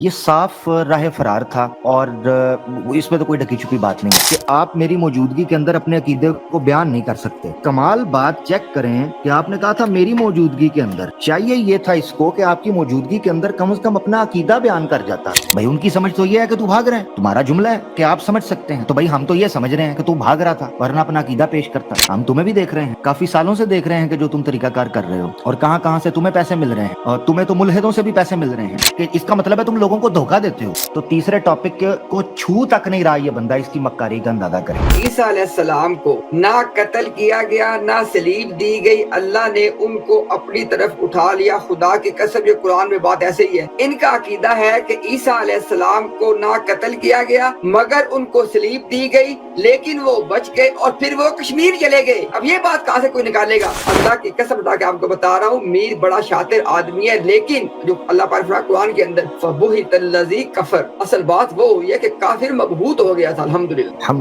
ये साफ राह फरार था और इसमें तो कोई ढकी छुपी बात नहीं कि आप मेरी मौजूदगी के अंदर अपने अकीदे को बयान नहीं कर सकते। कमाल बात चेक करें कि आपने कहा था मेरी मौजूदगी के अंदर, चाहिए ये था इसको कि आपकी मौजूदगी के अंदर कम से कम अपना अकीदा बयान कर जाता। भाई उनकी समझ तो ये है कि तू भाग रहा है, तुम्हारा जुमला है कि आप समझ सकते हैं, तो भाई हम तो ये समझ रहे हैं कि तू भाग रहा था वरना अपना अकीदा पेश करता। हम तुम्हें भी देख रहे हैं, काफी सालों से देख रहे हैं कि जो तुम तरीकाकार कर रहे हो और कहां कहां से तुम्हें पैसे मिल रहे हैं, और तुम्हें तो मुल्हिदों से भी पैसे मिल रहे हैं कि इसका मतलब है तुम लोगों को धोखा देते हो। तो तीसरे टॉपिक को छू तक नहीं रहा ये बंदा, इसकी मक्कारी का अंदाजा करें। ईसा अलैहिस्सलाम को ना कत्ल किया गया ना सलीब दी गई, अल्लाह ने उनको अपनी तरफ उठा लिया। खुदा की कसम ये कुरान में बात ऐसे ही है। इनका अकीदा है कि ईसा अलैहिस्सलाम को ना कत्ल किया गया मगर उनको सलीब दी गई, लेकिन वो बच गए और फिर वो कश्मीर चले गए। अब ये बात कहाँ से कोई निकालेगा? अल्लाह की कसम उठा के आपको बता रहा हूँ, मीर बड़ा शातिर आदमी है, लेकिन जो अल्लाह पाक फरमाता है कुरान के अंदर फबुहितल्लज़ी कफर, असल बात वो हुई है कि काफिर मबहूत हो गया था। अल्हम्दुलिल्लाह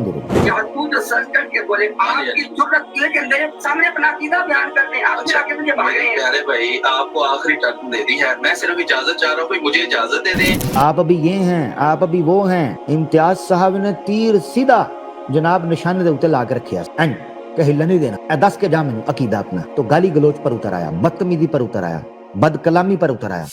बोले आपकी जुर्रत लेकिन मेरे सामने अपना अकीदा बयान करते हैं, आप जाके मुझे भाग रहे हैं। प्यारे भाई आपको आखिरी टर्न दे दी है, मैं सिर्फ इजाजत चाह रहा हूँ, कोई मुझे इजाजत दे दें। आप अभी ये हैं, आप अभी वो हैं। इम्तियाज साहब ने तीर सीधा जनाब निशाने दे उत्ते ला के रखिया कि हिलने नहीं देना। ए दस के जा मैनू अकीदा अपना, तो गाली गलोच पर उतर आया, बदतमीजी पर उतर आया, बदकलामी पर उतर आया।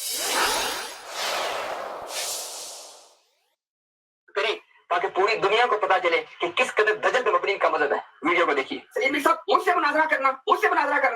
ताकि पूरी दुनिया को पता चले कि किस कदर दजल पे मबनी का मजहब है। वीडियो को देखिए। सलीम साहब मुझसे मुनाजरा करना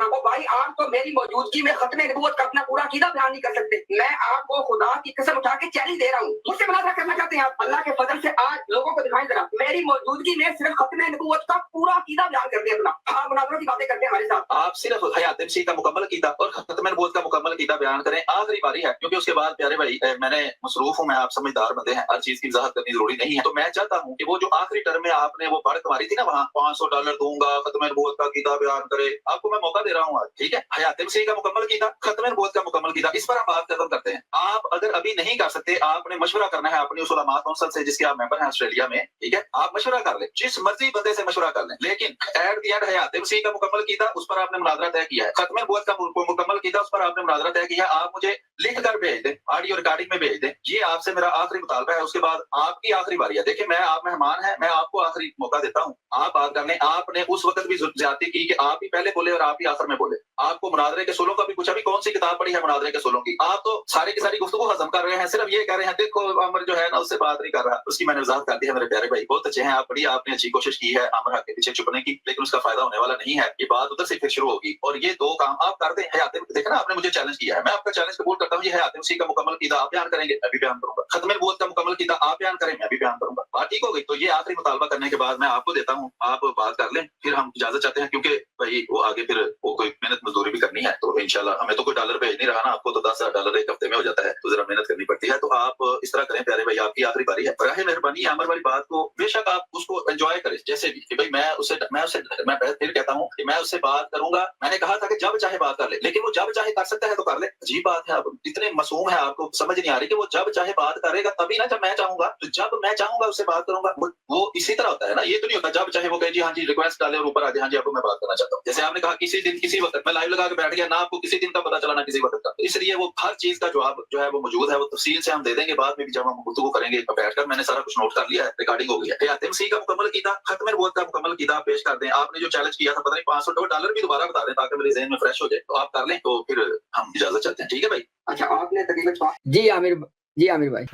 ओ भाई, आप तो मेरी मौजूदगी में खत्म नबूवत का अपना पूरा अकीदा बयान नहीं कर सकते। मैं आपको खुदा की कसम उठा के चैलेंज दे रहा हूँ, मुझसे मुनाजरा करना चाहते हैं आप? अल्लाह के फजल से आज लोगों को दिखाई जरा, मेरी मौजूदगी में सिर्फ खत्म नबूवत का पूरा अकीदा बयान करते हैं अपना। आप मुनाजरों की बातें करते हैं हमारे साथ, आप सिर्फ हयात मसीह का मुकम्मल अकीदा और खत्म नबूवत का मुकम्मल अकीदा बयान करें। आखिरी बारी है, क्योंकि उसके बाद प्यारे भाई मैंने मसरूफ हूँ, मैं आप समझदार बंदे हैं, हर चीज की वजाहत करनी जरूरी नहीं है। तो मैं चाहता हूँ कि वो जो आखिरी टर्म में आपने वो बढ़त मारी थी ना, वहाँ $500 दूंगा, खत्म नबूवत का अकीदा बयान करे, आपको मैं मौका दे रहा हूँ आज, ठीक है? हयात मसीह का मुकम्मल अकीदा, खत्म नबूवत का मुकम्मल अकीदा, इस पर हम बात खत्म करते हैं। आप अगर अभी नहीं कर सकते, आपने मशवरा करना है अपनी उस उलमा कौंसिल से जिसके आप मेंबर हैं ऑस्ट्रेलिया में, ठीक है? आप मशवरा कर लें, जिस मर्जी बंदे से मशवरा कर लें, लेकिन एट द एंड हयात मसीह का मुकम्मल अकीदा, उस पर आपने मुनाजरा तय किया है। खत्म नबूवत का मुकम्मल अकीदा, उस पर आपने मुनाजरा तय किया है। आप मुझे लिख कर भेज दें, ऑडियो रिकॉर्डिंग में भेज दें। ये आपसे मेरा आखिरी मुतालबा है, उसके बाद आपकी आखिरी बारी है। देखिए मैं आप मेहमान हैं, मैं आपको आखिरी मौका देता हूँ, आप बात कर लें। आपने उस वक्त भी ज्यादती की कि आप ही पहले बोले और आप ही आखिर में बोले। आपको मुनाजरे के सोलों का भी पूछा भी कौन सी किताब पढ़ी है मुनाजरे के सोलों की, आप तो सारी की सारी गुफ्तगू हजम कर रहे हैं, सिर्फ ये कह रहे हैं देखो अमर जो है ना उससे बात नहीं कर रहा। उसकी मैंने वजाहत कर दी है मेरे प्यारे भाई, बहुत अच्छे हैं आप, बढ़िया, आपने अच्छी कोशिश की है अमर हक के पीछे छुपने की, लेकिन उसका फायदा होने वाला नहीं है। ये बात उधर से फिर शुरू होगी और ये दो काम आप करते हैं। देखना आपने मुझे चैलेंज किया है, मैं आपका चैलेंज कबूल करता हूँ। ये हयात मसीह का मुकम्मल कीदा आप बयान करेंगे, मैं भी बयान करूंगा। खत्म नबूवत का मुकम्मल कीदा आप बयान करें, मैं भी बयान करूंगा। बात ठीक हो गई? तो ये आखिरी मुतालबा करने के बाद मैं आपको देता हूँ, आप बात कर लें, फिर हम इजाजत चाहते हैं, क्योंकि भाई वो आगे फिर वो कोई मेहनत मजदूरी भी करनी है। तो इंशाल्लाह हमें तो कोई डॉलर भेज नहीं रहा ना, आपको तो $10,000 एक हफ्ते में हो जाता है, तो जरा मेहनत करनी पड़ती है। तो आप इस तरह करें प्यारे भाई, आपकी आखिरी बारी है, बराए मेहरबानी अमर वाली बात को बेशक आप उसको एंजॉय करें जैसे भी, कि भाई मैं फिर कहता हूँ कि मैं उससे बात करूंगा। मैंने कहा था कि जब चाहे बात कर ले, लेकिन वो जब चाहे कर सकता है तो कर ले। अजीब बात है, आप इतने मासूम है, आपको समझ नहीं आ रही कि वो जब चाहे बात करेगा तभी ना, जब मैं चाहूंगा। तो जब मैं चाहूंगा उससे बात करूंगा, वो इसी तरह होता है ना, ये तो नहीं होता जब चाहे वो कहे जी हाँ जी रिक्वेस्ट डाले और ऊपर आ जाए हाँ जी आपको मैं बात करना चाहता हूँ। जैसे आपने कहा किसी दिन किसी वक्त मैं लाइव लगा के बैठ गया ना, आपको किसी दिन का पता चला ना किसी वक्त का, इसलिए वो हर चीज का जवाब जो है वो मौजूद है, वो तफसील से हम दे देंगे बाद में भी जब हम गुफ्तगू करेंगे बैठकर। मैंने सारा कुछ नोट कर लिया है, रिकॉर्डिंग हो गई है। हयात मसीह का मुकम्मल कीदा, खत्म नबूवत का मुकम्मल कीदा पेश कर दें। आपने जो चैलेंज किया था, पता नहीं $500 भी दोबारा बता दें ताकि मेरे ज़हन में फ्रेश हो जाए, तो आप कर लें, तो फिर हम इजाजत चाहते हैं, ठीक है भाई? अच्छा आपने तकरीबन जी आमिर भाई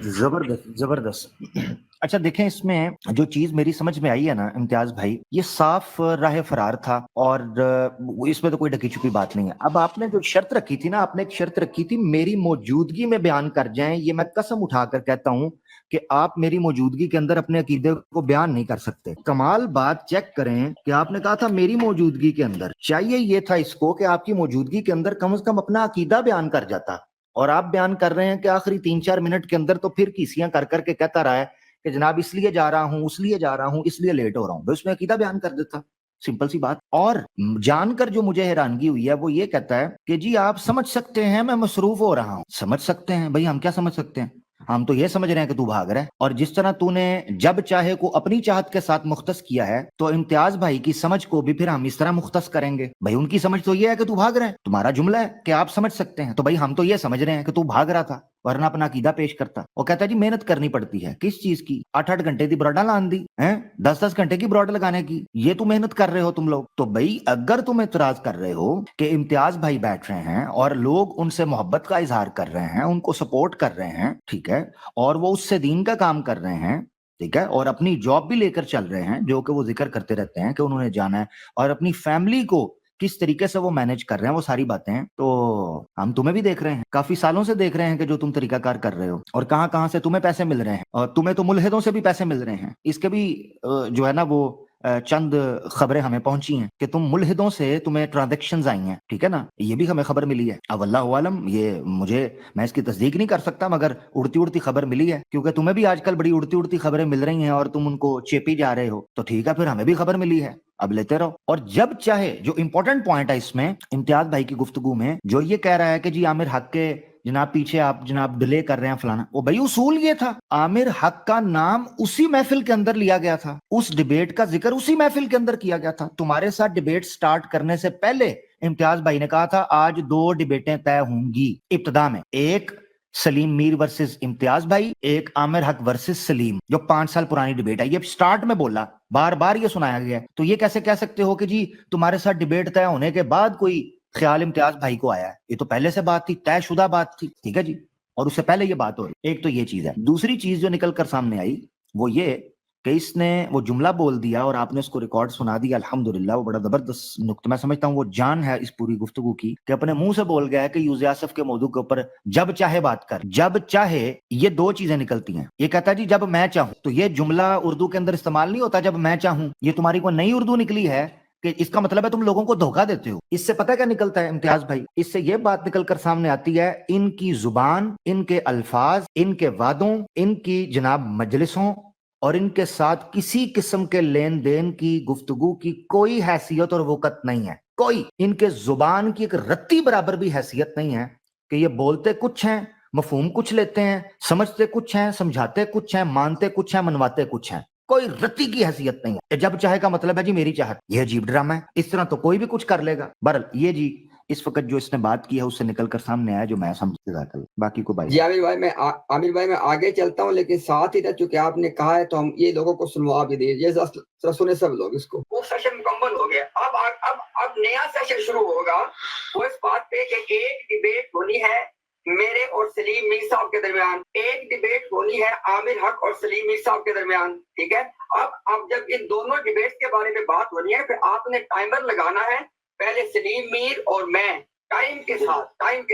जबरदस्त। अच्छा देखें, इसमें जो चीज मेरी समझ में आई है ना इम्तियाज भाई, ये साफ राह फरार था और इसमें तो कोई ढकी छुपी बात नहीं है। अब आपने जो शर्त रखी थी ना, आपने एक शर्त रखी थी मेरी मौजूदगी में बयान कर जाएं। ये मैं कसम उठाकर कहता हूं कि आप मेरी मौजूदगी के अंदर अपने अकीदे को बयान नहीं कर सकते। कमाल बात चेक करें कि आपने कहा था मेरी मौजूदगी के अंदर, चाहिए ये था इसको कि आपकी मौजूदगी के अंदर कम से कम अपना अकीदा बयान कर जाता, और आप बयान कर रहे हैं कि आखिरी 3-4 मिनट के अंदर तो फिर किसियां कर करके कहता रहा है कि जनाब इसलिए जा रहा हूं, उसलिए जा रहा हूं, इसलिए लेट हो रहा हूं। तो उसमें अकीदा बयान कर देता, सिंपल सी बात। और जानकर जो मुझे हैरानगी हुई है वो ये कहता है कि जी आप समझ सकते हैं मैं मसरूफ हो रहा हूं। समझ सकते हैं भाई, हम क्या समझ सकते हैं? हम तो ये समझ रहे हैं कि तू भाग रहा है, और जिस तरह तूने जब चाहे को अपनी चाहत के साथ मुख्तस किया है, तो इम्तियाज भाई की समझ को भी फिर हम इस तरह मुख्तस करेंगे। भाई उनकी समझ तो ये है कि तू भाग रहा है, तुम्हारा जुमला है कि आप समझ सकते हैं, तो भाई हम तो ये समझ रहे हैं कि तू भाग रहा था ورنہ अपना अकीदा पेश करता। वो कहता है जी मेहनत करनी पड़ती है, किस चीज की? 8-8 घंटे की ब्रॉडा लान दी हैं, 10-10 घंटे की ब्रॉड लगाने की, ये तू मेहनत कर रहे हो तुम लोग। तो भाई अगर तुम एतराज कर रहे हो कि इम्तियाज भाई बैठ रहे हैं और लोग उनसे मोहब्बत का इजहार कर रहे हैं, उनको सपोर्ट कर रहे हैं, ठीक है, और वो उससे दीन का काम कर रहे हैं, ठीक है, और अपनी जॉब भी लेकर चल रहे हैं, जो कि वो जिक्र करते रहते हैं कि उन्होंने जाना है, और अपनी फैमिली को किस तरीके से वो मैनेज कर रहे हैं, वो सारी बातें हैं, तो हम तुम्हें भी देख रहे हैं, काफी सालों से देख रहे हैं कि जो तुम तरीकाकार कर रहे हो और कहां कहां से तुम्हें पैसे मिल रहे हैं, और तुम्हें तो मुल्हिदों से भी पैसे मिल रहे हैं। इसके भी जो है ना वो चंद खबरें हमें पहुंची हैं कि तुम मुल्हिदों से तुम्हें ट्रांजैक्शंस आई हैं, ठीक है ना, ये भी हमें खबर मिली है। अब अल्लाह आलम, ये मैं इसकी तस्दीक नहीं कर सकता, मगर उड़ती उड़ती खबर मिली है, क्योंकि तुम्हें भी आजकल बड़ी उड़ती उड़ती खबरें मिल रही हैं और तुम उनको चेपी जा रहे हो, तो ठीक है, फिर हमें भी खबर मिली है, अब लेते रहो। और जब चाहे, जो इंपॉर्टेंट पॉइंट है इसमें इम्तियाज भाई की गुफ्तगू में, जो ये कह रहा है कि जी आमिर हक के जनाब पीछे आप जनाब डिले कर रहे हैं फलाना, वो भाई उसूल ये था, आमिर हक का नाम उसी महफिल के अंदर लिया गया था, उस डिबेट का जिक्र उसी महफिल के अंदर किया गया था। तुम्हारे साथ डिबेट स्टार्ट करने से पहले इम्तियाज भाई ने कहा था आज 2 डिबेटें तय होंगी इब्तिदा में, एक सलीम मीर वर्सेस इम्तियाज भाई, एक आमिर हक वर्सेस सलीम, जो 5 साल पुरानी डिबेट है। ये स्टार्ट में बोला, बार बार ये सुनाया गया, तो ये कैसे कह सकते हो कि जी तुम्हारे साथ डिबेट तय होने के बाद कोई ख्याल इम्तियाज भाई को आया है? ये तो पहले से बात थी, तयशुदा बात थी, ठीक है जी, और उससे पहले ये बात हो रही। एक तो ये चीज है। दूसरी चीज जो निकल कर सामने आई वो ये कि इसने वो जुमला बोल दिया और आपने उसको रिकॉर्ड सुना दिया, अल्हम्दुलिल्लाह, वो बड़ा जबरदस्त नुक्ता, मैं समझता हूँ वो जान है इस पूरी गुफ्तगू की, कि अपने मुंह से बोल गया है कि यूसुफ आसिफ के मौजू के ऊपर जब चाहे बात कर, जब चाहे। ये 2 चीजें निकलती हैं। ये कहता है जी जब मैं चाहूं, तो ये जुमला उर्दू के अंदर इस्तेमाल नहीं होता, जब मैं चाहूं, ये तुम्हारी कोई नई उर्दू निकली है कि इसका मतलब है तुम लोगों को धोखा देते हो। इससे पता क्या निकलता है इम्तियाज भाई? इससे ये बात निकल कर सामने आती है, इनकी जुबान, इनके अल्फाज, इनके वादों, इनकी जनाब मजलिसों और इनके साथ किसी किस्म के लेन देन की, गुफ्तगू की कोई हैसियत और वक़्त नहीं है। कोई इनके जुबान की एक रत्ती बराबर भी हैसियत नहीं है कि ये बोलते कुछ हैं, मफहूम कुछ लेते हैं, समझते कुछ हैं, समझाते कुछ हैं, मानते कुछ हैं, मनवाते कुछ हैं। कोई रत्ती की हैसियत नहीं है। जब चाहे का मतलब है जी मेरी चाहत। यह अजीब ड्रामा है। इस तरह तो कोई भी कुछ कर लेगा। बहरहाल ये जी इस वक्त जो इसने बात की है उससे निकल कर सामने आया, जो मैं समझता था। बाकी को भाई जी आमिर भाई, आमिर भाई मैं आगे चलता हूँ, लेकिन साथ ही चूंकि आपने कहा है तो हम ये लोगों को सुनवा भी दीजिए, जरा सुने सब लोग इसको। वो सेशन मुकम्मल हो गया, अब नया सेशन शुरू होगा। वो इस बात पे कि एक डिबेट होनी है मेरे और सलीम मीर साहब के दरमियान, एक डिबेट होनी है आमिर हक और सलीम मीर साहब के दरमियान, ठीक है। अब जब इन दोनों डिबेट्स के बारे में बात होनी है, फिर आपने टाइमर लगाना है, पहले सलीम मीर और मैं टाइम के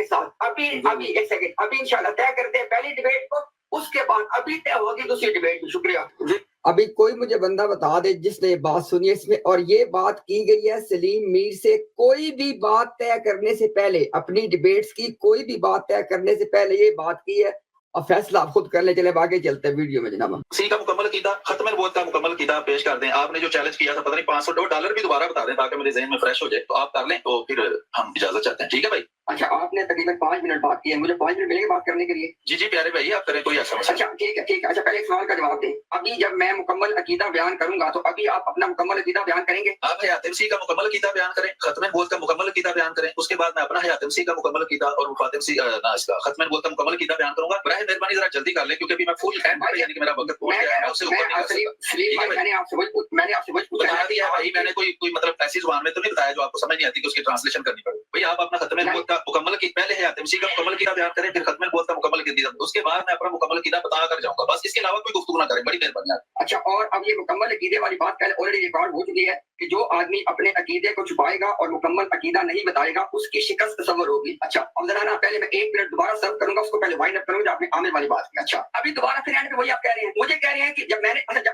साथ अभी एक सेकंड, अभी इंशाल्लाह तय करते हैं पहली डिबेट को, उसके बाद अभी तय होगी दूसरी डिबेट। शुक्रिया जी। अभी कोई मुझे बंदा बता दे जिसने ये बात सुनी है इसमें, और ये बात की गई है सलीम मीर से कोई भी बात तय करने से पहले, अपनी डिबेट्स की कोई भी बात तय करने से पहले ये बात की है। अब फैसला आप खुद कर ले, चले आगे चलते हैं वीडियो में जनाब। सी का मुकम्मल कीदा, खत्म नबूवत का मुकम्मल कीदा पेश कर दें। आपने जो चैलेंज किया था, पता नहीं $500 भी दोबारा बता दें ताकि मेरे ज़हन में फ्रेश हो जाए, तो आप कर लें, तो फिर हम इजाजत चाहते हैं, ठीक है भाई। अच्छा, आपने तकरीबन 5 मिनट बात की है, मुझे 5 मिनट मिलेंगे बात करने के लिए? जी जी प्यारे भाई, आप करें, कोई ऐसा मसला। अच्छा ठीक है। अच्छा पहले एक सवाल का जवाब दें। अभी जब मैं मुकम्मल अकीदा बयान करूंगा तो अभी आप अपना मुकम्मल अकीदा बयान करेंगे? आप हयात इमसी का मुकम्मल अकीदा बयान करें, खत्म नबूवत का मुकम्मल अकीदा बयान करें, उसके बाद मैं अपना हयात इमसी का मुकम्मल अकीदा और वफात इमसी इसका खत्म नबूवत का मुकम्मल अकीदा बयान करूंगा। बराए मेहरबानी जरा जल्दी कर लें, क्योंकि अभी मैं फुल एंड पे, यानी कि मेरा वक्त पहुंच गया है, उससे ऊपर नहीं कर सकता। मैंने आपसे वही बता दिया भाई, मैंने कोई मतलब ऐसी जुबान में तो नहीं बताया जो आपको समझ नहीं आती कि उसकी ट्रांसलेशन करनी पड़े। भाई आप अपना खत्म नबूवत का मुकम्मल की पहले हयात इमसी का मुकम्मल कीदा बयान करें, फिर खत्म नबूवत का मुकम्मल कीदा, उसके बाद मैं अपना मुकम्मल कीदा बता कर जाऊंगा, बस इसके अलावा कोई गुफ्तगू ना करें, बड़ी मेहरबानी। अच्छा, और अब ये मुकम्मल अकीदे वाली बात पहले ऑलरेडी रिकॉर्ड हो चुकी है कि जो आदमी अपने अकीदे को छुपाएगा और मुकम्मल अकीदा नहीं बताएगा उसकी शिकस्त तसव्वुर होगी। अच्छा, अब जरा ना पहले मैं 1 मिनट दोबारा सर्व करूंगा, उसको पहले वाइंड अप करूंगा, आपने आमिर वाली बात की। अच्छा, अभी दोबारा फिर एंड पे वही आप कह रहे हैं, मुझे कह रहे हैं कि जब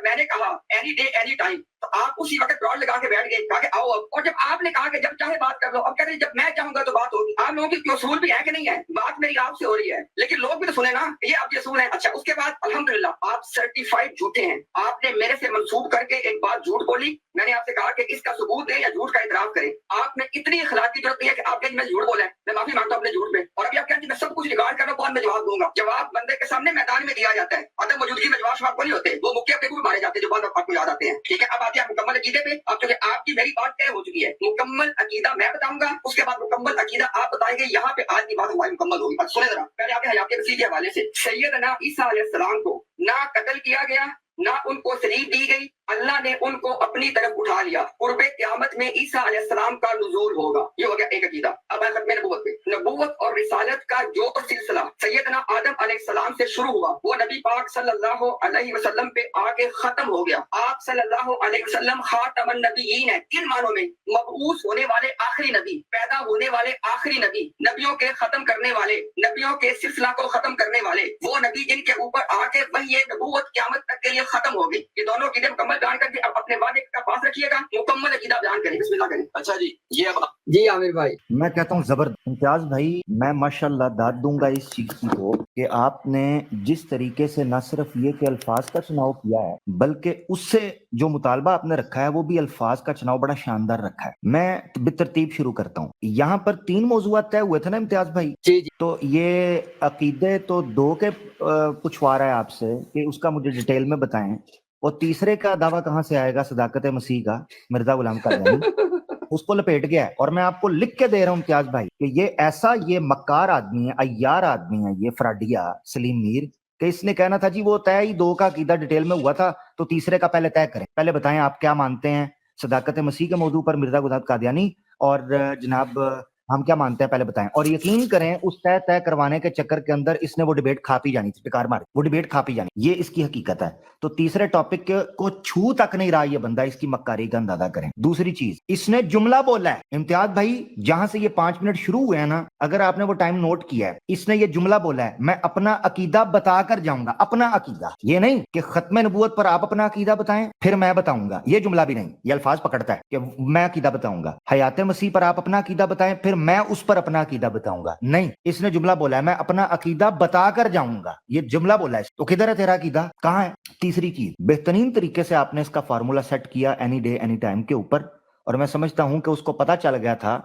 मैंने कहा एनी डे एनी टाइम, तो आप उसी वक्त ब्रॉड लगा के बैठ गए, कहा कि आओ अब, और जब आपने कहा कि जब चाहे बात कर लो, अब कह रहे हैं जब मैं चाहूंगा तो बात होगी। आप लोगों की उसूल भी है कि नहीं है? बात मेरी आपसे हो रही है, लेकिन लोग भी तो सुने ना, ये आपके उसूल है। अच्छा, उसके बाद अल्हम्दुलिल्लाह आप सर्टिफाइड झूठे हैं। आपने मेरे से मंसूब करके एक बात झूठ बोली, मैंने आपसे कहा कि इसका सबूत दें या झूठ का इतराफ करें। आपने इतनी अखलाकी जरूरत नहीं है कि आप कहें मैं झूठ बोला है, मैं माफी मांगता हूं अपने झूठ पे, और अभी आप कहते हैं मैं सब कुछ रिकॉर्ड कर रहा हूं, बाद में जवाब दूंगा। जवाब बंदे के सामने मैदान में दिया जाता है, अदम मौजूदगी में जवाब शवाब को नहीं होते, वो मुक्के पे भी मारे जाते हैं जो बाद आपको याद आते हैं, ठीक है। अब आते हैं मुकम्मल अकीदे पे। अब क्योंकि आपकी मेरी बात तय हो चुकी है, मुकम्मल अकीदा मैं बताऊंगा, उसके बाद मुकम्मल अकीदा आप बताएंगे। यहाँ पे आज की बात हमारी मुकम्मल होगी। सुने जरा, पहले आपके हयात मसीह के हवाले से, सैयदना ईसा अलैहिस्सलाम को ना कत्ल किया गया, ना उनको सलीब दी गई, अल्लाह ने उनको अपनी तरफ उठा लिया। कुर्बे क़यामत में ईसा अलैहिस्सलाम का नुज़ूल होगा। ये हो गया एक अकीदा। अब है खत्म नबूवत पे। नबूवत और रिसालत का जो सिलसिला सैयदना आदम अलैहिस्सलाम से शुरू हुआ, वो नबी पाक सल्लल्लाहु अलैहि वसल्लम पे आके खत्म हो गया। आप सल्लल्लाहु अलैहि वसल्लम खातमुन नबिय्यीन है। किन मानों में? मबऊस होने वाले आखिरी नबी, पैदा होने वाले आखिरी नबी, नबियों के खत्म करने वाले, नबियों के सिलसिला को खत्म करने वाले, वो नबी जिनके ऊपर आके वही ये नबूवत क़यामत तक के लिए खत्म हो गई। ये दोनों अकीदे मुकम्मल बयान करके अब अपने वादे का पास रखिएगा, मुकम्मल अकीदा बयान करें। बिस्मिल्लाह करें। अच्छा जी, ये अब जी आमिर भाई, मैं कहता हूँ जबरदस्त इम्तियाज भाई, मैं माशाल्लाह दाद दूंगा इस चीज की को कि आपने जिस तरीके से न सिर्फ ये कि अल्फाज का चुनाव किया है, बल्कि उससे जो मुतालबा आपने रखा है वो भी अल्फाज का चुनाव बड़ा शानदार रखा है। मैं बेतरतीब शुरू करता हूँ। यहाँ पर 3 मौजूआत तय हुए थे ना इम्तियाज भाई? जी जी। तो ये अकीदे तो 2 के पूछवा रहा है आपसे कि उसका मुझे डिटेल में बताएं, और तीसरे का दावा कहाँ से आएगा, सदाकत मसीह का, मिर्जा गुलाम कादियानी उसको लपेट गया है। और मैं आपको लिख के दे रहा हूं इम्तियाज भाई कि ये ऐसा, ये मक्कार आदमी है, अय्यार आदमी है, ये फ्राडिया सलीम मीर, कि इसने कहना था जी वो तय ही 2 का अकीदा डिटेल में हुआ था, तो तीसरे का पहले तय करें। पहले बताएं आप क्या मानते हैं सदाकत मसीह के मौजू पर, मिर्जा गुलाम कादियानी, और जनाब हम क्या मानते हैं पहले बताएं। और यकीन करें उस तय करवाने के चक्कर के अंदर इसने वो डिबेट खा पी जानी थी, बेकार मार, वो डिबेट खा पी जानी, ये इसकी हकीकत है। तो तीसरे टॉपिक को छू तक नहीं रहा ये बंदा, इसकी मक्कारी का अंदाजा करें। दूसरी चीज, इसने जुमला बोला है इम्तियाज भाई, जहां से ये 5 मिनट शुरू हुए हैं ना, अगर आपने वो टाइम नोट किया है, इसने ये जुमला बोला है, मैं अपना अकीदा बताकर जाऊंगा। अपना अकीदा, ये नहीं कि खत्म नबूवत पर आप अपना अकीदा बताएं फिर मैं बताऊंगा, ये जुमला भी नहीं, ये अल्फाज पकड़ता है कि मैं अकीदा बताऊंगा। हयात मसीह पर आप अपना अकीदा बताएं फिर मैं उस पर अपना अकीदा बताऊंगा, नहीं, इसने जुमला बोला है मैं अपना अकीदा बताकर जाऊंगा, ये जुमला बोला है। तो किधर है तेरा अकीदा, कहां है? तीसरी चीज, बेहतरीन तरीके से आपने इसका फार्मूला सेट किया एनी डे एनी टाइम के ऊपर, और मैं समझता हूं कि उसको पता चल गया था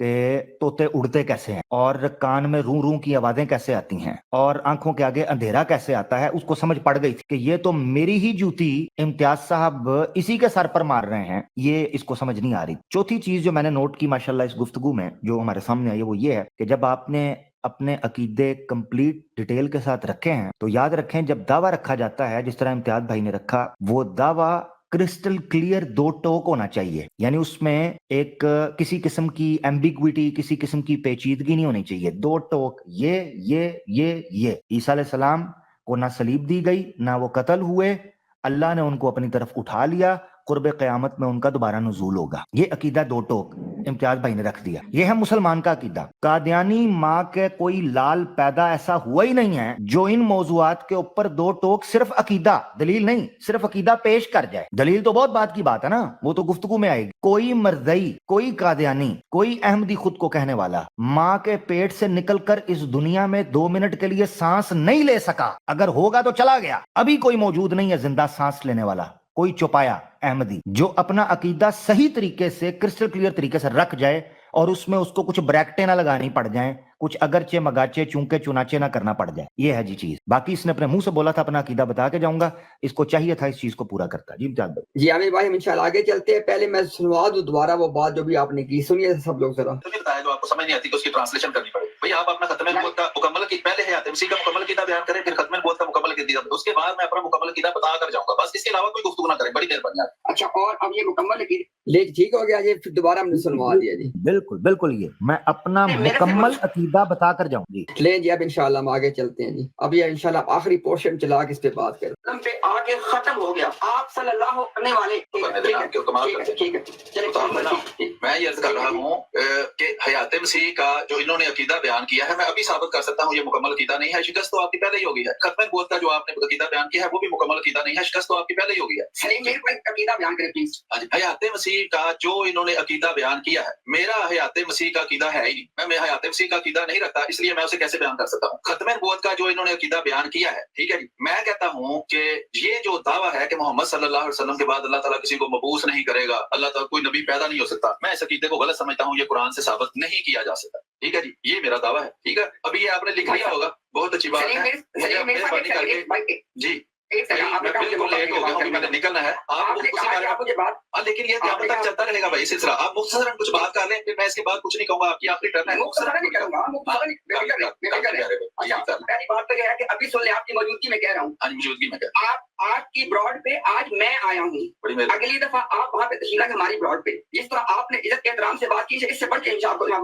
कि तोते उड़ते कैसे हैं, और कान में रू रू की आवाजें कैसे आती हैं, और आंखों के आगे अंधेरा कैसे आता है। उसको समझ पड़ गई थी कि ये तो मेरी ही जूती इम्तियाज साहब इसी के सर पर मार रहे हैं, ये इसको समझ नहीं आ रही। चौथी चीज जो मैंने नोट की माशाल्लाह इस गुफ्तगू में जो हमारे सामने आई है, वो ये है कि जब आपने अपने अकीदे कंप्लीट डिटेल के साथ रखे हैं, तो याद रखें जब दावा रखा जाता है जिस तरह इम्तियाज भाई ने रखा, वो दावा क्रिस्टल क्लियर 2 टोक होना चाहिए, यानी उसमें एक किसी किस्म की एम्बिग्विटी, किसी किस्म की पेचीदगी नहीं होनी चाहिए। 2 टोक, ये ईसा अलैहिस्सलाम को ना सलीब दी गई, ना वो कत्ल हुए, अल्लाह ने उनको अपनी तरफ उठा लिया, कुर्बे क़यामत में उनका दोबारा नुज़ूल होगा। ये अकीदा 2 टोक इम्तियाज भाई ने रख दिया। ये है मुसलमान का अकीदा। कादियानी माँ के कोई लाल पैदा ऐसा हुआ ही नहीं है जो इन मौजूआत के ऊपर 2 टोक, सिर्फ अकीदा, दलील नहीं, सिर्फ अकीदा पेश कर जाए। दलील तो बहुत बात की बात है ना, वो तो गुफ्तगू में आएगी। कोई मर्दई, कोई कादियानी, कोई अहमदी खुद को कहने वाला माँ के पेट से निकलकर इस दुनिया में 2 मिनट के लिए सांस नहीं ले सका, अगर होगा तो चला गया, अभी कोई मौजूद नहीं है जिंदा सांस लेने वाला, कोई चौपाया अहमदी जो अपना अकीदा सही तरीके से क्रिस्टल क्लियर तरीके से रख जाए, और उसमें उसको कुछ ब्रैकेटें ना लगानी पड़ जाएं, कुछ अगरचे मगाचे चूंके चुनाचे ना करना पड़ जाए। ये है जी चीज। बाकी इसने अपने मुंह से बोला था अपना अकीदा बता के जाऊंगा, इसको चाहिए था इस चीज को पूरा करता। जी इम्तियाज भाई। जी आमिर भाई, हम इंशाल्लाह आगे चलते हैं। पहले मैं सुनवा दूं दोबारा वो बात जो भी आपने की, सुनिए सब लोग जरा। तो बताया जो आपको समझ नहीं आती तो उसकी ट्रांसलेशन करनी पड़ेगी। भैया आप अपना खत्म नबूवत का मुकम्मल की पहले हयात मसीह का मुकम्मल कीदा बयान करें, फिर खत्म नबूवत का मुकम्मल कीदा, उसके बाद मैं अपना मुकम्मल कीदा बता कर जाऊंगा, बस इसके अलावा कोई गुफ्तगू ना करें। बड़ी मेहरबानी। अच्छा, और अब ये मुकम्मल कीदा ले ठीक हो गया जी, फिर दोबारा हमने सुनवा दिया जी। बिल्कुल बिल्कुल, ये मैं अपना मुकम्मल अकीदा बता कर जाऊं जी। ले जी, अब इंशाल्लाह हम आगे चलते हैं जी। अब ये इंशाल्लाह आखिरी पोर्शन चला के इस पे बात करें। पे आगे खत्म हो गया आप सल्लल्लाहु अलैहि वाले। ठीक है, चलिए मैं ये अर्ज कर रहा हूँ कि हयात मसीह का जो इन्होंने अकीदा बयान किया है, मैं अभी साबित कर सकता हूँ ये मुकम्मल अकीदा नहीं है। शिकस्त तो आपकी पहले ही होगी है। खत्म नबूवत का जो आपने अकीदा बयान किया है वो भी मुकम्मल अकीदा नहीं है, शिकस्त तो आपकी पहले ही होगी है। सलीम मेरे को अकीदा बयान करें प्लीज। हयात मसीह का जो इन्होंने अकीदा बयान किया है, मेरा हयात मसीह का अकीदा है ही नहीं। मैं हयात मसीह का अकीदा नहीं रखता, इसलिए मैं उसे कैसे बयान कर सकता हूँ। खत्म नबूवत का जो इन्होंने अकीदा बयान किया है, ठीक है जी, मैं कहता हूँ कि ये जो दावा है कि मोहम्मद सल्लल्लाहु अलैहि वसल्लम के बाद अल्लाह ताला किसी को मबूस नहीं करेगा, अल्लाह ताला कोई नबी पैदा नहीं हो सकता, मैं इस अकीदे को गलत समझता हूँ। ये कुरान से साबित नहीं किया जा सकता। ठीक है जी, ये मेरा दावा है। ठीक है, अभी ये आपने लिख लिया होगा, बहुत अच्छी बात है। जी एक सेकंड, आपने कहा बिल्कुल लेट हो गया हूं, मैंने निकलना है। आपने कहा कि आप मुझे बात, लेकिन ये क्या तक चलता रहेगा भाई सिलसिला? आप मुख्तसरन कुछ बात कर लें, फिर मैं इसके बाद कुछ नहीं कहूंगा। आपकी आखिरी टर्न है। मुख्तसरन नहीं करूंगा, मुख्तसरन नहीं। अच्छा, पहली बात तो ये है कि अभी सुन ले, आपकी मौजूदगी में कह रहा हूँ। आज मौजूदगी में आपकी ब्रॉड पे आज मैं आया हूँ, अगली दफा आप वहाँ पे तशरीफ लाएं हमारी ब्रॉड पे। जिस तरह आपने इज्जत के एहतराम से बात की है, इससे बढ़ के इंशाअल्लाह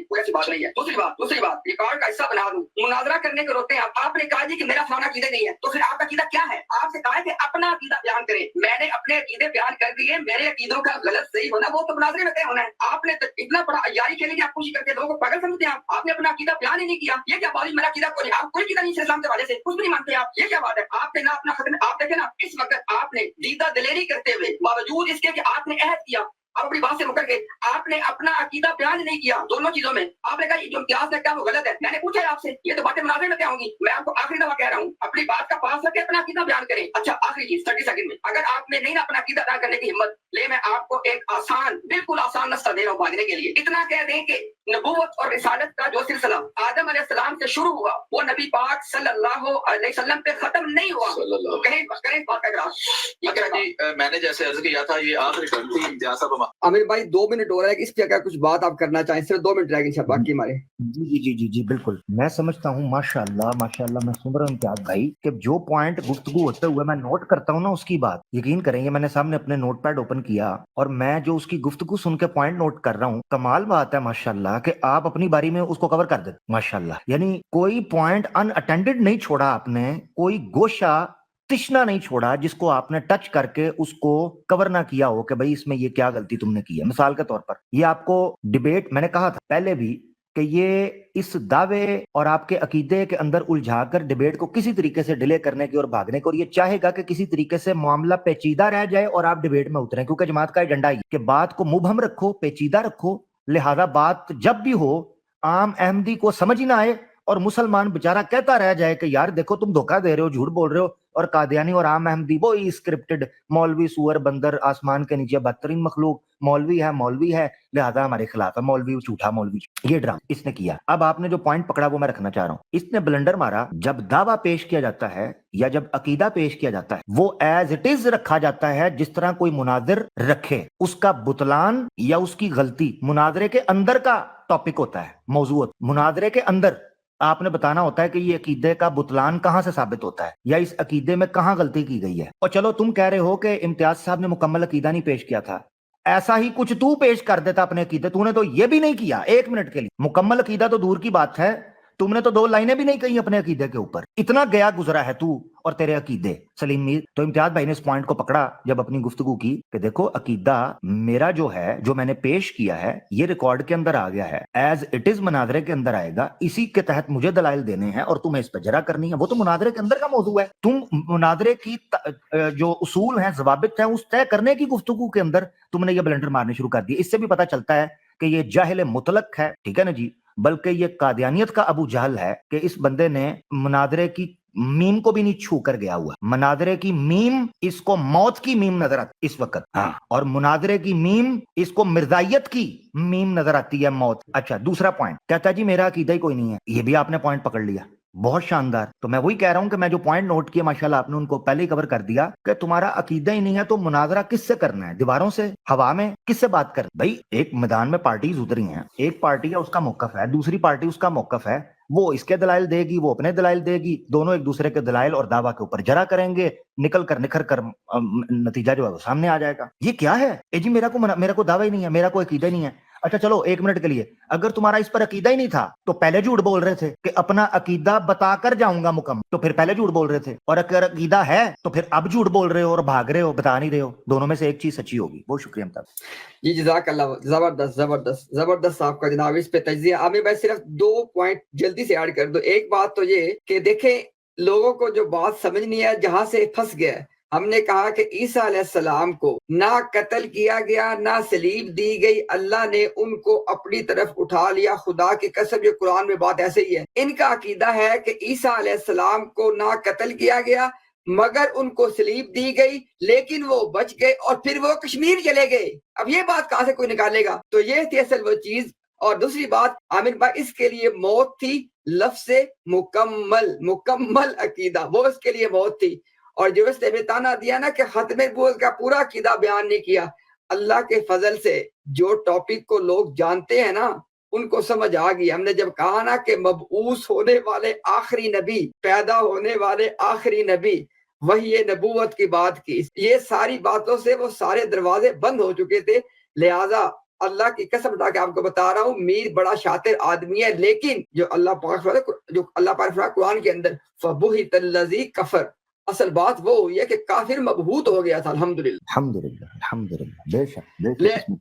कोई ऐसी बात नहीं है। दूसरी बात रिकॉर्ड का हिस्सा बना दूं, मुनाजरा करने को रोते हैं आप। आपने कहा जी कि मेरा फलाना अकीदा नहीं है, तो फिर आपका अकीदा क्या है? आपसे कहा है कि अपना अकीदा बयान करें। मैंने अपने अकीदे बयान कर दिए, मेरे अकीदों का गलत सही होना वो तो मुनाजरे में तय होना है। आपने तो इतना बड़ा अयारी खेली कि आप खुशी करके लोगों को पागल समझते हैं। आपने अपना अकीदा बयान ही नहीं किया। ये क्या बात? मेरा अकीदा कोई, आप कोई अकीदा नहीं इस्लाम के हवाले से कुछ भी नहीं मानते आप, ये क्या बात है? आपने ना अपना खत्म, आप देखे ना इस वक्त आपने दीदा दिलेरी करते हुए बावजूद इसके कि आपने अहद किया, आप अपनी बात से मुकर गए, आपने अपना अकीदा बयान नहीं किया। दोनों चीजों में आपने कहा जो इम्तियाज ने कहा वो गलत है। मैंने पूछा है आपसे, ये तो बातें मुनाज़रे में क्या होंगी? मैं आपको आखिरी दफा कह रहा हूँ, अपनी बात का पास रख के अपना अकीदा बयान करें। अच्छा, आखिरी चीज 30 सेकंड में, अगर आपने नहीं ना अपना अकीदा बयान करने की हिम्मत ले, मैं आपको एक आसान, बिल्कुल आसान रास्ता दे रहा हूँ भागने के लिए। इतना कह दें कि नबूवत और रिसालत का जो सिलसिला आदम अलैहिस्सलाम से शुरू हुआ, वो नबी पाक सल्लल्लाहु अलैहि वसल्लम पे खत्म नहीं हुआ। करें बात का इकरार। जी, मैंने जैसे अर्ज किया था, ये आखिरी टर्न थी इम्तियाज साहब। आमिर भाई 2 मिनट हो रहा है कि इस पे अगर कुछ बात आप करना चाहें, सिर्फ 2 मिनट रहेंगे बाकी हमारे। जी बिल्कुल। मैं समझता हूँ, माशाल्लाह मैं सुन रहा हूँ इम्तियाज भाई कि जो पॉइंट गुफ्तगू होते हुए मैं नोट करता हूँ ना, उसकी बात यकीन करेंगे, मैंने सामने अपने नोटपैड ओपन किया और मैं जो उसकी गुफ्तगू सुन के पॉइंट नोट कर रहा हूँ। कमाल बात है माशाल्लाह कि आप अपनी बारी में उसको कवर कर देते माशाल्लाह। यानी कोई पॉइंट अनअटेंडेड नहीं छोड़ा आपने, कोई गोशा तिश्ना नहीं छोड़ा जिसको आपने टच करके उसको कवर ना किया हो कि भाई इसमें ये क्या गलती तुमने की है। मिसाल के तौर पर ये आपको डिबेट, मैंने कहा था पहले भी कि ये इस दावे और आपके अकीदे के अंदर उलझाकर डिबेट को किसी तरीके से डिले करने की और भागने को, और ये चाहेगा कि किसी तरीके से मामला पेचीदा रह जाए और आप डिबेट में उतरें, क्योंकि जमात का एजेंडा ये कि बात को मुबहम रखो, पेचीदा रखो, लिहाजा बात जब भी हो आम अहमदी को समझ ही ना आए और मुसलमान बेचारा कहता रह जाए कि यार देखो तुम धोखा दे रहे हो, झूठ बोल रहे हो, और कादियानी और आम अहमदी वो स्क्रिप्टेड मौलवी सुअर बंदर आसमान के नीचे बदतरीन मखलूक मौलवी है लिहाजा हमारे खिलाफ है, मौलवी झूठा मौलवी। ये ड्रामा इसने किया। अब आपने जो पॉइंट पकड़ा वो मैं रखना चाह रहा हूं। इसने ब्लंडर मारा, जब दावा पेश किया जाता है या जब अकीदा पेश किया जाता है वो एज इट इज रखा जाता है जिस तरह कोई मुनादिर रखे। उसका बुतलान या उसकी गलती मुनादरे के अंदर का टॉपिक होता है, मौजूद मुनादरे के अंदर आपने बताना होता है कि ये अकीदे का बुतलान कहां से साबित होता है या इस अकीदे में कहां गलती की गई है। और चलो तुम कह रहे हो कि इम्तियाज साहब ने मुकम्मल अकीदा नहीं पेश किया था, ऐसा ही कुछ तू पेश कर देता अपने अकीदे, तूने तो ये भी नहीं किया 1 मिनट के लिए। मुकम्मल अकीदा तो दूर की बात है, तुमने तो 2 लाइनें भी नहीं कही अपने अकीदे के ऊपर। इतना गया गुजरा है तू और तेरे अकीदे। सलीम मीर तो इम्तियाज भाई ने इस पॉइंट को पकड़ा जब अपनी गुफ्तगू की कि देखो अकीदा मेरा जो है, जो मैंने पेश किया है, ये रिकॉर्ड के अंदर आ गया है, एज इट इज मुनादरे के अंदर आएगा, इसी के तहत मुझे दलाइल देने हैं और तुम्हें इस पर जरा करनी है। वो तो मुनादरे के अंदर का मौजू है। तुम मुनादरे की जो उसूल है, जवाबित है, उस तय करने की गुफ्तगू के अंदर तुमने ये ब्लंडर मारने शुरू कर दिए। इससे भी पता चलता है कि ये जाहिल मुतलक है, ठीक है ना जी, बल्कि ये कादियानियत का अबू जहल है कि इस बंदे ने मुनादरे की मीम को भी नहीं छू कर गया हुआ। मुनादरे की मीम इसको मौत की मीम नजर आती इस वक्त, हाँ, और मुनादरे की मीम इसको मिर्जाइयत की मीम नजर आती है, मौत। अच्छा, दूसरा पॉइंट कहता है जी मेरा अकीदा ही कोई नहीं है। ये भी आपने पॉइंट पकड़ लिया, बहुत शानदार। तो मैं वही कह रहा हूं कि मैं जो पॉइंट नोट किया माशाल्लाह आपने उनको पहले ही कवर कर दिया कि तुम्हारा अकीदा ही नहीं है तो मुनाजरा किससे करना है? दीवारों से, हवा में, किससे बात कर? भाई एक मैदान में पार्टीज उतरी हैं, एक पार्टी है उसका मौकफ है, दूसरी पार्टी उसका मौकफ है, वो इसके दलाइल देगी, वो अपने दलाइल देगी, दोनों एक दूसरे के दलाइल और दावा के ऊपर जरा करेंगे, निखर कर नतीजा जो है वो सामने आ जाएगा। ये क्या है? जी मेरा को दावा ही नहीं है, मेरा कोई अकीदा ही नहीं है। अच्छा चलो 1 मिनट के लिए, अगर तुम्हारा इस पर अकीदा ही नहीं था तो पहले झूठ बोल रहे थे कि अपना अकीदा बताकर जाऊंगा मुकम्मल, तो फिर पहले झूठ बोल रहे थे। और अगर अकीदा है तो फिर अब झूठ बोल रहे हो और भाग रहे हो, बता नहीं रहे हो। दोनों में से एक चीज सच्ची होगी। बहुत शुक्रिया अमिताभ जी, जज़ाकल्लाह, जबरदस्त आपका जनाब इस पे तज्जिया। आमिर भाई सिर्फ 2 पॉइंट जल्दी से ऐड कर दो। एक बात तो ये कि देखें, लोगों को जो बात समझ नहीं है, जहां से फंस गया है, हमने कहा कि ईसा अलैहिस्सलाम को ना कत्ल किया गया, ना सलीब दी गई, अल्लाह ने उनको अपनी तरफ उठा लिया। खुदा की कसम, ये कुरान में बात ऐसे ही है। इनका अकीदा है कि ईसा अलैहिस्सलाम को ना कत्ल किया गया मगर उनको सलीब दी गई, लेकिन वो बच गए और फिर वो कश्मीर चले गए। अब ये बात कहां से कोई निकालेगा? तो ये थी असल वो चीज। और दूसरी बात आमिर भाई, इसके लिए मौत थी, लफ्ज़ मुकम्मल अकीदा, वो इसके लिए मौत थी। اور جو اس نے تانا دیا نا کہ ختم نبوت کا پورا عقیدہ بیان نہیں کیا، اللہ کے فضل سے جو ٹاپک کو لوگ جانتے ہیں نا ان کو سمجھ آ گئی. ہم نے جب کہا نا کہ مبعوث ہونے والے آخری نبی، پیدا ہونے والے آخری نبی، وہی یہ نبوت کی بات کی، یہ ساری باتوں سے وہ سارے دروازے بند ہو چکے تھے. لہذا اللہ کی قسم اٹھا کے آپ کو بتا رہا ہوں، میر بڑا شاطر آدمی ہے، لیکن جو اللہ پاک قرآن کے اندر فبہت الذی کفر، اصل بات وہ ہوئی ہے کہ کافر مبہوت ہو گیا تھا. الحمدللہ بے شک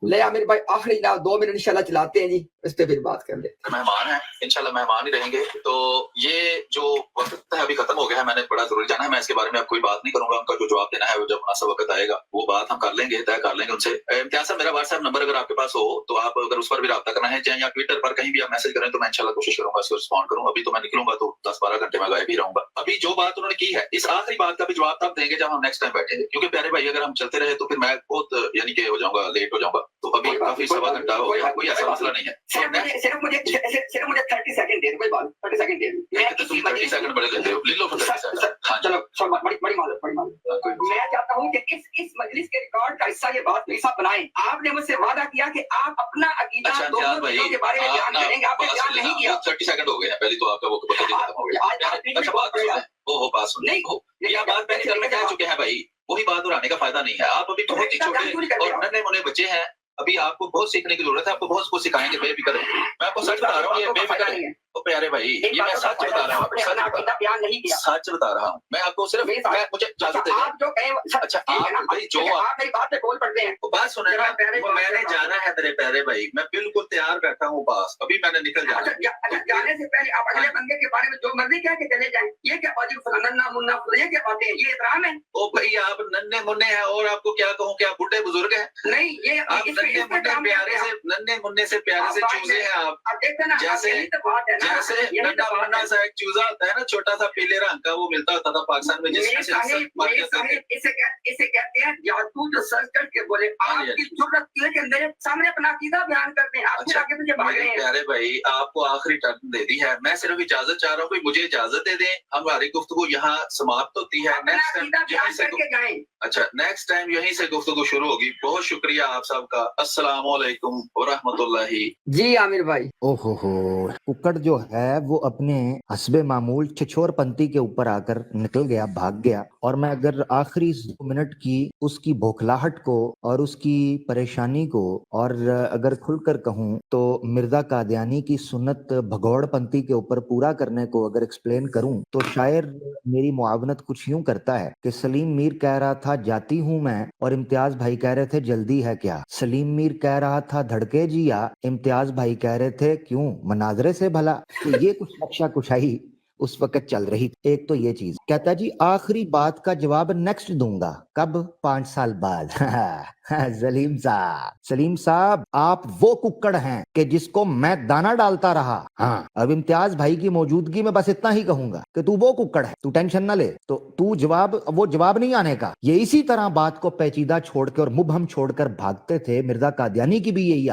لے عامر بھائی آخری 2 منٹ انشاءاللہ چلاتے ہیں جی، اس پہ پھر بات کر لیں. مہمان ہیں انشاءاللہ، مہمان ہی رہیں گے. تو یہ جو وقت ہے ابھی ختم ہو گیا ہے، میں نے بڑا ضروری جانا ہے. میں اس کے بارے میں اب کوئی بات نہیں کروں گا، ان کا جو جواب دینا ہے وہ جب مناسب وقت آئے گا وہ بات ہم کر لیں گے، طے کر لیں گے ان سے. امتیاز صاحب میرا واٹس ایپ نمبر اگر آپ کے پاس ہو تو آپ اگر اس پر بھی رابطہ کرنا ہے چاہے یا ٹویٹر پر کہیں بھی آپ میسج کریں تو میں انشاءاللہ کوشش کروں گا اس کو رسپونڈ کروں. ابھی تو میں نکلوں گا تو 10-12 گھنٹے میں غائب ہی رہوں گا. ابھی جو بات انہوں نے کی ہے اس آخری بات کا بھی جواب تب دیں گے جب ہم نیکسٹ ٹائم بیٹھیں گے، کیونکہ پیارے بھائی اگر ہم چلتے رہے تو پھر میں بہت یعنی کہ ہو جاؤں گا، لیٹ ہو جاؤں گا. تو ابھی کافی 1.25 گھنٹہ ہو گیا، کوئی ایسا مسئلہ نہیں ہے. صرف مجھے 30 سیکنڈ دے دو، کوئی بات 30 سیکنڈ دے دو. 30 سیکنڈ بڑے لیتے ہو، لے لو 30 سیکنڈ. ہاں چلو بڑی معذرت. میں چاہتا ہوں کہ اس مجلس کے ریکارڈ کا حصہ یہ بات نہیں صاحب بنائیں. آپ نے مجھ سے وعدہ کیا کہ آپ اپنا عقیدہ دونوں چیزوں کے بارے میں بیان کریں گے، آپ نے بیان نہیں کیا. 30 سیکنڈ ہو گئے ہیں، پہلی تو آپ کا وہ ختم ہو گیا. اچھا بات سنیں، وہ بات سنیں، یہ بات پہلے کر میں کہہ چکے ہیں بھائی، وہی بات دہرانے کا فائدہ نہیں ہے. آپ ابھی بہت ہی چھوٹے اور ننھے منے بچے ہیں، ابھی آپ کو بہت سیکھنے کی ضرورت ہے. آپ کو بہت کچھ سکھائیں گے، بے فکر رہیں. میں آپ کو سچ بتا رہا ہوں، یہ بے فکر ہے. پیارے بھائی یہ میں سچ بتا رہا ہوں، سچ بتا رہا ہوں. میں آپ کو صرف مجھے اجازت دے دیں. اچھا آپ بھائی جو آپ میری بات پہ بول پڑتے ہیں، بات سنیں، وہ میں نے جانا ہے میرے پیارے بھائی، میں بالکل تیار بیٹھا ہوں پاس، ابھی میں نے نکل جانا. جانے سے پہلے آپ اگلے بندے کے بارے میں جو مرضی کہہ کے چلے جائیں. یہ کیا بات فلانا منا یہ کیا باتیں ہیں، یہ احترام ہے؟ او بھائی آپ ننھے مننے ہیں اور آپ کو کیا کہوں کہ آپ بڈھے بزرگ ہیں. نہیں یہ آپ ننھے مننے سے پیارے سے چوزے ہیں. آپ جیسے ننھا مننا سا ایک چوزا ہوتا ہے نا چھوٹا سا پیلے رنگ کا، وہ ملتا ہوتا تھا پاکستان میں، جس میں اسے کہتے ہیں جادو جو سرچ کر کے بولے. آپ کی ضرورت ہے کہ میرے سامنے اپنا عقیدہ بیان کرتے ہیں، آپ پھر آگے مجھے بھاگ رہے ہیں. پیارے بھائی آپ کو آخری ٹرن دے دی ہے، میں صرف اجازت چاہ رہا ہوں، مجھے اجازت دے دیں. ہماری گفتگو یہاں سماپت ہوتی ہے. نیکسٹ ٹائم یہیں سے گفتگو شروع ہوگی. بہت شکریہ آپ سب کا. السلام علیکم ورحمۃ اللہ. جی عامر بھائی، ککڑ جو ہے وہ اپنے حسب معمول چھچور پنتی کے اوپر آ کر نکل گیا، بھاگ گیا. اور میں اگر آخری 2 منٹ کی اس کی بھوکھلاہٹ کو اور اس کی پریشانی کو اور اگر کھل کر کہوں تو مرزا قادیانی کی سنت بھگوڑ پنتی کے اوپر پورا کرنے کو اگر ایکسپلین کروں تو شاعر میری معاونت کچھ یوں کرتا ہے کہ سلیم میر کہہ رہا تھا جاتی ہوں میں، اور امتیاز بھائی کہہ رہے تھے جلدی ہے کیا. سلیم میر کہہ رہا تھا دھڑکے جیا، امتیاز بھائی کہہ رہے تھے کیوں مناظرے سے بھلا. تو یہ کچھ نقشہ کشائی اس وقت چل رہی. ایک تو یہ چیز کہتا جی آخری بات کا جواب نیکسٹ دوں گا. کب؟ 5 سال بعد. سلیم صاحب آپ وہ ککڑ ہیں کہ جس کو میں دانا ڈالتا رہا. ہاں اب امتیاز بھائی کی موجودگی میں بس اتنا ہی کہوں گا کہ تو وہ ککڑ ہے، تو ٹینشن نہ لے. تو وہ جواب نہیں آنے کا. یہ اسی طرح بات کو پیچیدہ چھوڑ کے اور مبہم چھوڑ کر بھاگتے تھے. مرزا قادیانی کی بھی یہی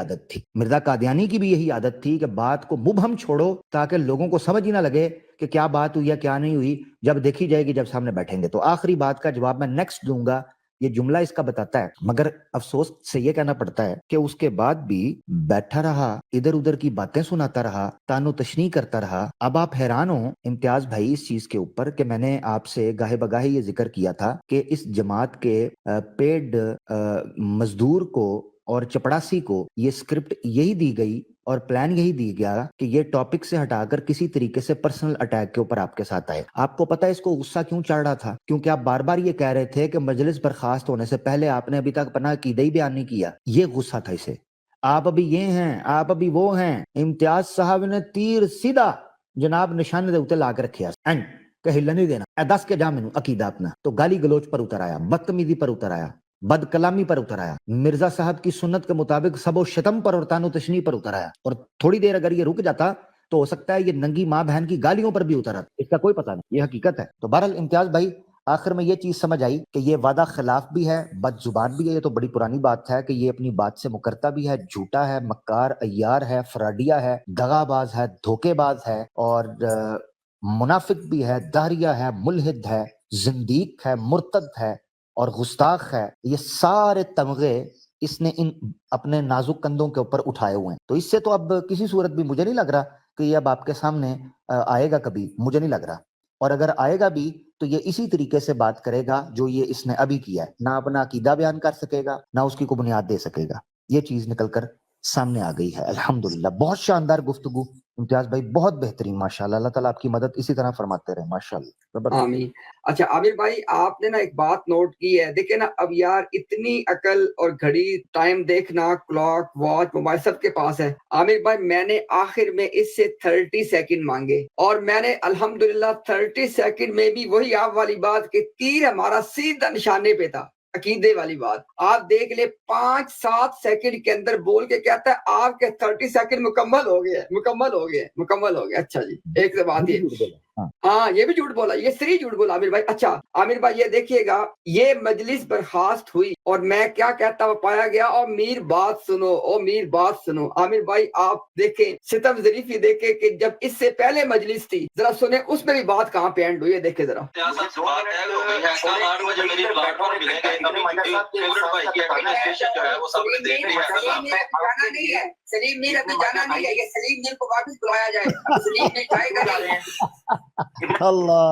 عادت تھی کہ بات کو مبہم چھوڑو تاکہ لوگوں کو سمجھ ہی نہ لگے کہ کیا بات ہوئی یا کیا نہیں ہوئی. جب دیکھی جائے گی جب سامنے بیٹھیں گے. تو آخری بات کا جواب میں نیکسٹ دوں گا، یہ جملہ اس کا بتاتا ہے. مگر افسوس سے یہ کہنا پڑتا ہے کہ اس کے بعد بھی بیٹھا رہا، ادھر ادھر کی باتیں سناتا رہا، تانو تشنیع کرتا رہا. اب آپ حیران ہو امتیاز بھائی اس چیز کے اوپر کہ میں نے آپ سے گاہے بگاہے یہ ذکر کیا تھا کہ اس جماعت کے پیڈ مزدور کو اور چپڑاسی کو یہ اسکرپٹ یہی دی گئی اور پلان یہی دی گیا کہ یہ ٹاپک سے ہٹا کر کسی طریقے سے پرسنل اٹیک کے اوپر آپ کے ساتھ آئے. آپ کو پتا ہے اس کو غصہ کیوں چڑھ رہا تھا؟ کیونکہ آپ بار بار یہ کہہ رہے تھے کہ مجلس برخاست ہونے سے پہلے آپ نے ابھی تک اپنا عقیدہ ہی بیان نہیں کیا. یہ غصہ تھا اسے. آپ ابھی یہ ہیں، آپ ابھی وہ ہیں. امتیاز صاحب نے تیر سیدھا جناب نشانے دے اوتے لا کے رکھیا کہ ہلن نہیں دینا. اے دس کے جا مینوں عقیدہ اپنا. تو گالی گلوچ پر اتر آیا، بدتمیزی پر اتر آیا، بد کلامی پر اتر آیا، مرزا صاحب کی سنت کے مطابق سب و شتم پر اور تانو تشنیع پر اتر آیا. اور تھوڑی دیر اگر یہ رک جاتا تو ہو سکتا ہے یہ ننگی ماں بہن کی گالیوں پر بھی اترا. اس کا کوئی پتہ نہیں، یہ حقیقت ہے. تو بہرحال امتیاز بھائی آخر میں یہ چیز سمجھ آئی کہ یہ وعدہ خلاف بھی ہے، بد زبان بھی ہے. یہ تو بڑی پرانی بات ہے کہ یہ اپنی بات سے مکرتا بھی ہے، جھوٹا ہے، مکار، عیار ہے، فراڈیا ہے، دغا باز ہے، دھوکے باز ہے، اور منافق بھی ہے، دہریہ ہے، ملحد ہے، زندیق ہے، مرتد ہے اور گستاخ ہے، یہ سارے تمغے اس نے ان اپنے نازک کندھوں کے اوپر اٹھائے ہوئے ہیں. تو اس سے تو اب کسی صورت بھی مجھے نہیں لگ رہا کہ یہ اب آپ کے سامنے آئے گا کبھی، مجھے نہیں لگ رہا. اور اگر آئے گا بھی تو یہ اسی طریقے سے بات کرے گا جو یہ اس نے ابھی کیا ہے، نہ اپنا عقیدہ بیان کر سکے گا، نہ اس کی کو بنیاد دے سکے گا. یہ چیز نکل کر سامنے آ گئی ہے. الحمدللہ بہت شاندار گفتگو امتیاز بھائی، بہت بہترین، ماشاءاللہ. اللہ تعالیٰ آپ کی مدد اسی طرح فرماتے رہے، ماشاءاللہ. آمین. اچھا عامر بھائی، آپ نے نا ایک بات نوٹ کی ہے، دیکھیں نا اب یار اتنی عقل اور گھڑی، ٹائم دیکھنا، کلاک، واچ، موبائل سب کے پاس ہے. عامر بھائی میں نے آخر میں اس سے 30 سیکنڈ مانگے اور میں نے الحمدللہ 30 سیکنڈ میں بھی وہی آپ والی بات کہ تیر ہمارا سیدھا نشانے پہ تھا، عقیدے والی بات. آپ دیکھ لے 5-7 سیکنڈ کے اندر بول کے کہتا ہے آپ کے 30 سیکنڈ مکمل ہو گئے، مکمل ہو گئے، مکمل ہو گئے. اچھا جی، ایک سے بات یہ، ہاں یہ بھی جھوٹ بولا، یہ صریح جھوٹ بولا عامر بھائی. اچھا عامر بھائی یہ دیکھیے گا، یہ مجلس برخاست ہوئی اور میں کیا کہتا ہوں پایا گیا، اور میر بات سنو، او میر بات سنو. عامر بھائی آپ دیکھیں، ستم ظریفی دیکھیں کہ جب اس سے پہلے مجلس تھی، ذرا سنیں اس میں بھی بات کہاں پہ اینڈ ہوئی ہے، دیکھیں ذرا. سیاست بات ہے ہو گئی ہے، کل 8 بجے میری پلیٹ فارم ملے گا. فیوریٹ بھائی کی ایڈمنسٹریشن جو ہے وہ سب نے دیکھ لیا ہے. جانا نہیں ہے سلیم میر، ابھی جانا نہیں ہے، یہ سلیم میر کو واپس بلایا جائے. سلیم میر جائے گا نہیں. اللہ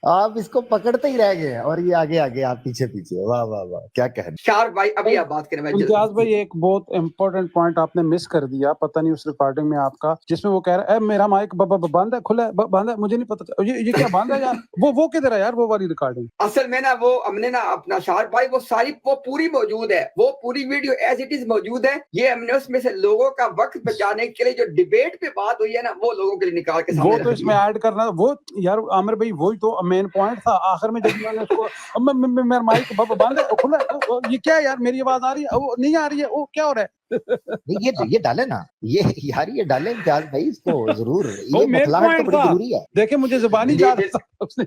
آپ اس کو پکڑتے ہی رہ گئے اور یہ آگے آگے آپ پیچھے پیچھے. واہ واہ واہ، کیا کہنا. شار بھائی ابھی آپ بات کریں. امتیاز بھائی ایک بہت امپورٹنٹ پوائنٹ آپ نے مس کر دیا، پتہ نہیں اس ریکارڈنگ میں آپ کا، جس میں وہ کہہ رہا ہے میرا مائک بند ہے، کھلا ہے، بند ہے، مجھے نہیں پتا یہ کیا بند ہے یار. وہ کدھر ہے یار وہ والی ریکارڈنگ؟ اصل میں نا وہ ہم نے نا اپنا شار بھائی وہ پوری موجود ہے، وہ پوری ویڈیو ایز اٹ از موجود ہے. یہ ہم نے اس میں سے لوگوں کا وقت بچانے کے لیے جو ڈیبیٹ پہ بات ہوئی ہے نا، وہ لوگوں کے لیے نکال کے سامنے وہ تو اس میں ایڈ کرنا، وہ یار عامر بھائی وہی تو مین پوائنٹ تھا. آخر میں جب میں نے اس کو میرا مائک بند ہے، کھلا ہے، یہ کیا یار میری آواز آ رہی ہے، وہ نہیں آ رہی ہے، وہ کیا ہو رہا ہے؟ یہ ڈالے نا، یہ یار یہ ڈالے امتیاز بھائی اس کو ضرور. یہ مین بتلاہٹ تو پوائنٹ بڑی تھا. ضروری ہے. دیکھیں مجھے زبانی جا رہا تھا اس نے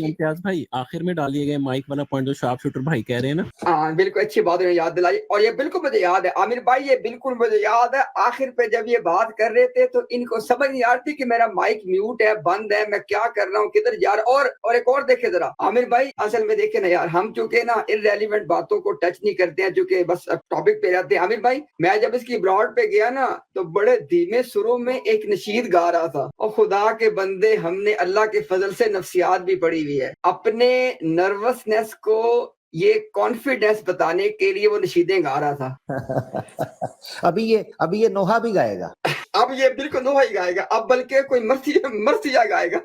امتیاز بھائی آخر میں ڈالیے گئے مائک والا پوائنٹ جو شارپ شوٹر بھائی کہہ رہے ہیں نا. ہاں بالکل اچھی بات ہے، یاد دلائی. اور یہ بالکل مجھے یاد ہے عامر بھائی، یہ بالکل مجھے یاد ہے. آخر پہ جب یہ بات کر رہے تھے تو ان کو سمجھ نہیں آتی کہ میرا مائک میوٹ ہے، بند ہے، میں کیا کر رہا ہوں، کدھر جا رہا ہوں. اور ایک اور دیکھیں ذرا عامر بھائی، اصل میں دیکھیں نا یار، ہم چونکہ نا irrelevant باتوں کو ٹچ نہیں کرتے ہیں، چونکہ بس ٹاپک پہ رہتے ہیں. عامر بھائی میں جب اس کی براڈ پہ گیا نا تو بڑے دھیمے سروں میں ایک نشید گا رہا تھا، اور خدا کے بندے ہم نے اللہ کے فضل سے نفسیات بھی پڑھی ہوئی ہے. اپنے نروسنس کو یہ کانفیڈنس بتانے کے لیے وہ نشیدیں گا رہا تھا. ابھی یہ نوحہ بھی گائے گا. اب یہ بالکل نوحہ ہی گائے گا، اب بلکہ کوئی مرثیہ گائے گا.